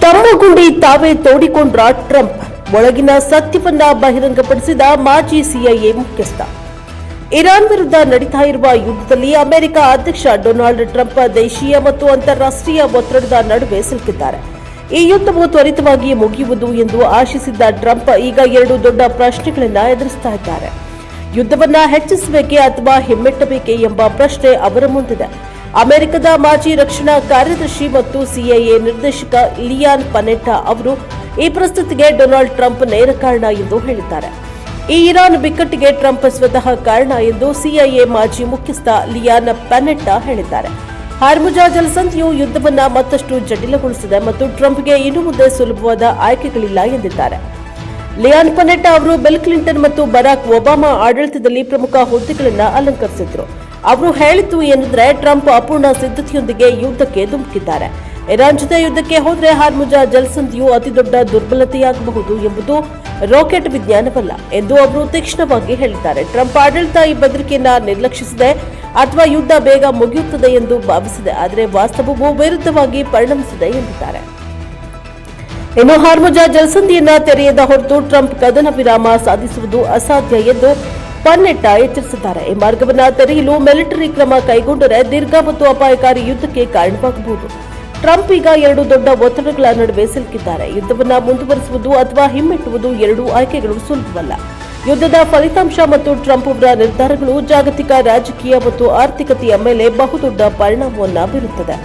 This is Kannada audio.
ತಮ್ಮ ಗುಂಡಿ ತಾವೇ ತೋಡಿಕೊಂಡ್ರ ಟ್ರಂಪ್. ಒಳಗಿನ ಸತ್ಯವನ್ನ ಬಹಿರಂಗಪಡಿಸಿದ ಮಾಜಿ ಸಿಐಎ ಮುಖ್ಯಸ್ಥ. ಇರಾನ್ ವಿರುದ್ಧ ನಡೀತಾ ಇರುವ ಯುದ್ಧದಲ್ಲಿ ಅಮೆರಿಕ ಅಧ್ಯಕ್ಷ ಡೊನಾಲ್ಡ್ ಟ್ರಂಪ್ ದೇಶೀಯ ಮತ್ತು ಅಂತಾರಾಷ್ಟ್ರೀಯ ಒತ್ತಡದ ನಡುವೆ ಸಿಲುಕಿದ್ದಾರೆ. ಈ ಯುದ್ಧವು ತ್ವರಿತವಾಗಿ ಮುಗಿಯುವುದು ಎಂದು ಆಶಿಸಿದ್ದ ಟ್ರಂಪ್ ಈಗ ಎರಡು ದೊಡ್ಡ ಪ್ರಶ್ನೆಗಳನ್ನು ಎದುರಿಸ್ತಾ ಇದ್ದಾರೆ. ಯುದ್ಧವನ್ನ ಹೆಚ್ಚಿಸಬೇಕೇ ಅಥವಾ ಹಿಮ್ಮೆಟ್ಟಬೇಕೇ ಎಂಬ ಪ್ರಶ್ನೆ ಅವರ ಮುಂದಿದೆ. ಅಮೆರಿಕದ ಮಾಜಿ ರಕ್ಷಣಾ ಕಾರ್ಯದರ್ಶಿ ಮತ್ತು ಸಿಐಎ ನಿರ್ದೇಶಕ ಲಿಯಾನ್ ಪನೆಟ್ಟಾ ಅವರು ಈ ಪರಿಸ್ಥಿತಿಗೆ ಡೊನಾಲ್ಡ್ ಟ್ರಂಪ್ ನೇರ ಕಾರಣ ಎಂದು ಹೇಳಿದ್ದಾರೆ. ಈ ಇರಾನ್ ಬಿಕ್ಕಟ್ಟಿಗೆ ಟ್ರಂಪ್ ಸ್ವತಃ ಕಾರಣ ಎಂದು ಸಿಐಎ ಮಾಜಿ ಮುಖ್ಯಸ್ಥ ಲಿಯಾನ್ ಪನೆಟ್ಟಾ ಹೇಳಿದ್ದಾರೆ. ಹಾರ್ಮುಜಾ ಜಲಸಂಧಿಯು ಯುದ್ಧವನ್ನ ಮತ್ತಷ್ಟು ಜಟಿಲಗೊಳಿಸಿದೆ ಮತ್ತು ಟ್ರಂಪ್ಗೆ ಇನ್ನು ಮುಂದೆ ಸುಲಭವಾದ ಆಯ್ಕೆಗಳಿಲ್ಲ ಎಂದಿದ್ದಾರೆ. ಲಿಯಾನ್ ಪನೆಟ್ಟಾ ಅವರು ಬಿಲ್ ಕ್ಲಿಂಟನ್ ಮತ್ತು ಬರಾಕ್ ಒಬಾಮಾ ಆಡಳಿತದಲ್ಲಿ ಪ್ರಮುಖ ಹುದ್ದೆಗಳನ್ನು ಅಲಂಕರಿಸಿದ್ರು. ಅವರು ಹೇಳಿದ್ದು ಏನೆಂದರೆ, ಟ್ರಂಪ್ ಅಪೂರ್ಣ ಸಿದ್ಧತೆಯೊಂದಿಗೆ ಯುದ್ಧಕ್ಕೆ ಧುಮುಕಿದ್ದಾರೆ. ಇರಾನ್ ಜೊತೆ ಯುದ್ಧಕ್ಕೆ ಹೋದರೆ ಹಾರ್ಮುಜಾ ಜಲಸಂಧಿಯು ಅತಿದೊಡ್ಡ ದುರ್ಬಲತೆಯಾಗಬಹುದು ಎಂಬುದು ರಾಕೆಟ್ ವಿಜ್ಞಾನವಲ್ಲ ಎಂದು ಅವರು ತೀಕ್ಷ್ಣವಾಗಿ ಹೇಳಿದ್ದಾರೆ. ಟ್ರಂಪ್ ಆಡಳಿತ ಈ ಬೆದರಿಕೆಯನ್ನ ನಿರ್ಲಕ್ಷಿಸಿದೆ ಅಥವಾ ಯುದ್ಧ ಬೇಗ ಮುಗಿಯುತ್ತದೆ ಎಂದು ಭಾವಿಸಿದೆ, ಆದರೆ ವಾಸ್ತವವು ವಿರುದ್ಧವಾಗಿ ಪರಿಣಮಿಸಿದೆ ಎಂದಿದ್ದಾರೆ. ಇನ್ನು ಹಾರ್ಮುಜಾ ಜಲಸಂಧಿಯನ್ನ ತೆರೆಯದ ಹೊರತು ಟ್ರಂಪ್ ಕದನ ವಿರಾಮ ಸಾಧಿಸುವುದು ಅಸಾಧ್ಯ ಎಂದು ಪನೆಟ್ಟಾ ಎಚ್ಚರಿಸಿದ್ದಾರೆ. ಈ ಮಾರ್ಗವನ್ನು ತೆರೆಯಲು ಮಿಲಿಟರಿ ಕ್ರಮ ಕೈಗೊಂಡರೆ ದೀರ್ಘ ಮತ್ತು ಅಪಾಯಕಾರಿ ಯುದ್ಧಕ್ಕೆ ಕಾರಣವಾಗಬಹುದು. ಟ್ರಂಪ್ ಈಗ ಎರಡು ದೊಡ್ಡ ಒತ್ತಡಗಳ ನಡುವೆ ಸಿಲುಕಿದ್ದಾರೆ. ಯುದ್ಧವನ್ನು ಮುಂದುವರಿಸುವುದು ಅಥವಾ ಹಿಮ್ಮೆಟ್ಟುವುದು ಎರಡೂ ಆಯ್ಕೆಗಳು ಸುಲಭವಲ್ಲ. ಯುದ್ಧದ ಫಲಿತಾಂಶ ಮತ್ತು ಟ್ರಂಪ್ ಅವರ ನಿರ್ಧಾರಗಳು ಜಾಗತಿಕ ರಾಜಕೀಯ ಮತ್ತು ಆರ್ಥಿಕತೆಯ ಮೇಲೆ ಬಹುದೊಡ್ಡ ಪರಿಣಾಮವನ್ನು ಬೀರುತ್ತದೆ.